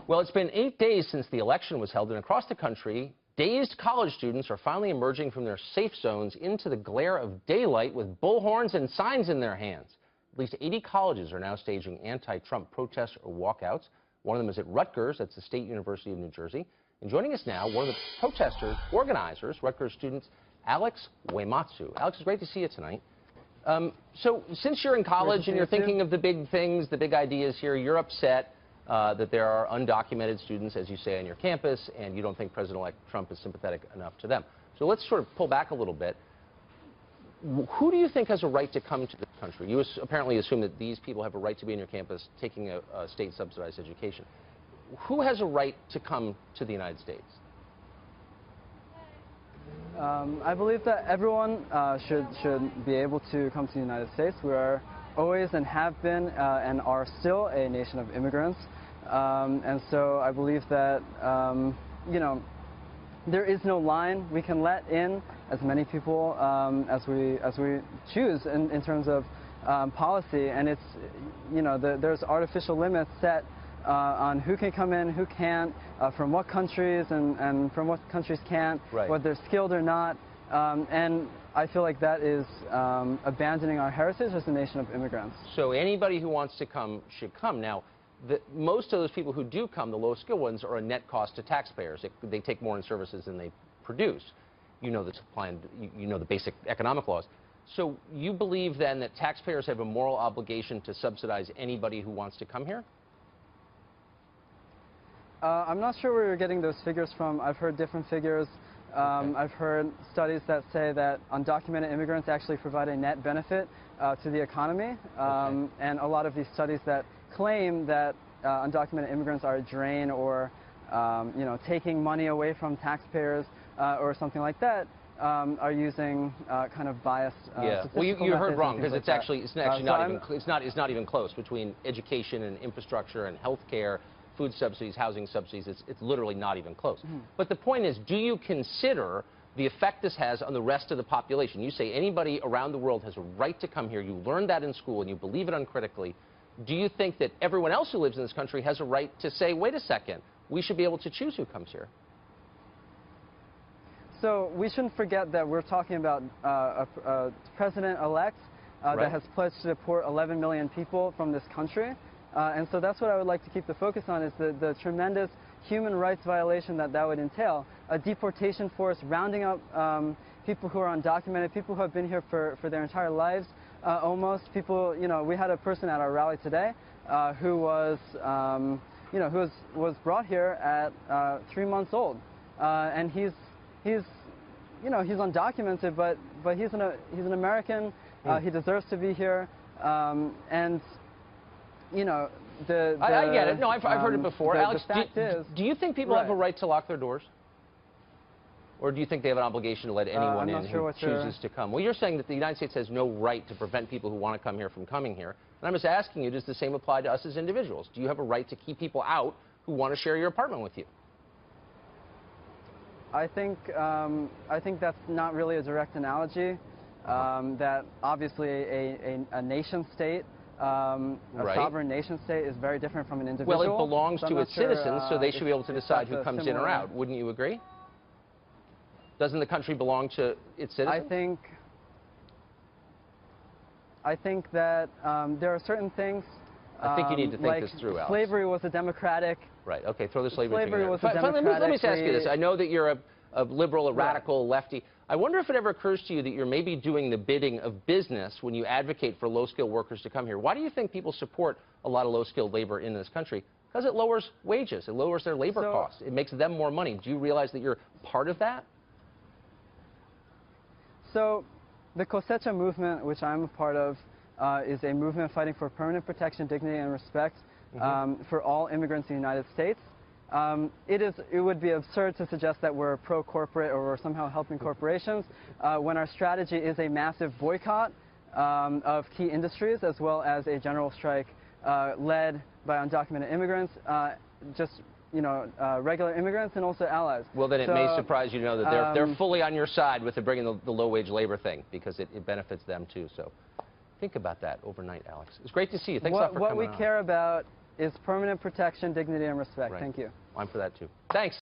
Well, it's been 8 days since the election was held, and across the country, dazed college students are finally emerging from their safe zones into the glare of daylight with bullhorns and signs in their hands. At least 80 colleges are now staging anti-Trump protests or walkouts. One of them is at Rutgers, that's the State University of New Jersey. And joining us now, one of the protesters, organizers, Rutgers students, Alex Uematsu. Alex, it's great to see you tonight. So since you're in college and you're thinking of the big things, the big ideas here, you're upset that there are undocumented students, as you say, on your campus, and you don't think President-elect Trump is sympathetic enough to them. So let's sort of pull back a little bit. Who do you think has a right to come to this country? You apparently assume that these people have a right to be on your campus taking a state-subsidized education. Who has a right to come to the United States? I believe that everyone should be able to come to the United States. We are always and have been and are still a nation of immigrants. And so I believe that, you know, there is no line. We can let in as many people as we choose in terms of policy. And it's, you know, there's artificial limits set on who can come in, who can't, from what countries and from what countries can't, right, whether they're skilled or not. And I feel like that is abandoning our heritage as a nation of immigrants. So anybody who wants to come should come. Now, most of those people who do come, the low-skilled ones, are a net cost to taxpayers. They take more in services than they produce. You know the supply and you know the basic economic laws. So you believe then that taxpayers have a moral obligation to subsidize anybody who wants to come here? I'm not sure where you're getting those figures from. I've heard different figures. Okay. I've heard studies that say that undocumented immigrants actually provide a net benefit to the economy. Okay. And a lot of these studies that claim that undocumented immigrants are a drain or you know, taking money away from taxpayers or something like that are using kind of biased yeah. Well, you heard wrong, because it's actually not even close between education and infrastructure and health care, food subsidies, housing subsidies. It's literally not even close. Mm-hmm. But the point is, do you consider the effect this has on the rest of the population? You say anybody around the world has a right to come here. You learned that in school and you believe it uncritically. Do you think that everyone else who lives in this country has a right to say, wait a second, we should be able to choose who comes here? So we shouldn't forget that we're talking about a president-elect right, that has pledged to deport 11 million people from this country. And so that's what I would like to keep the focus on, is the tremendous human rights violation that would entail. A deportation force rounding up people who are undocumented, people who have been here for their entire lives, almost. People, you know, we had a person at our rally today who was, you know, who was brought here at 3 months old. And he's, you know, he's undocumented, but he's an American. He deserves to be here. And you know, I get it. No, I've heard it before. Alex, do you think people have a right to lock their doors? Or do you think they have an obligation to let anyone in who chooses to come? Well, you're saying that the United States has no right to prevent people who want to come here from coming here. And I'm just asking you, does the same apply to us as individuals? Do you have a right to keep people out who want to share your apartment with you? I think that's not really a direct analogy. That obviously a nation state, a sovereign nation state, is very different from an individual. Well, it belongs to its citizens, so they should be able to decide who comes in or out. Wouldn't you agree? Doesn't the country belong to its citizens? I think that there are certain things. I think you need to think this through, Alex. Slavery was a democratic. Right. Okay. Throw the slavery thing Slavery in was there. a democratic. Let me just ask you this. I know that you're a liberal, a radical, lefty. I wonder if it ever occurs to you that you're maybe doing the bidding of business when you advocate for low-skilled workers to come here. Why do you think people support a lot of low-skilled labor in this country? Because it lowers wages. It lowers their labor costs. It makes them more money. Do you realize that you're part of that? So the Cosecha movement, which I'm a part of, is a movement fighting for permanent protection, dignity, and respect for all immigrants in the United States. It would be absurd to suggest that we're pro-corporate or we're somehow helping corporations when our strategy is a massive boycott of key industries, as well as a general strike led by undocumented immigrants, just, you know, regular immigrants and also allies. Well, then it may surprise you to know that they're fully on your side with bringing the low-wage labor thing, because it benefits them too. So think about that overnight, Alex. It's great to see you. Thanks a lot for coming on. is permanent protection, dignity, and respect. Right. Thank you. I'm for that too. Thanks.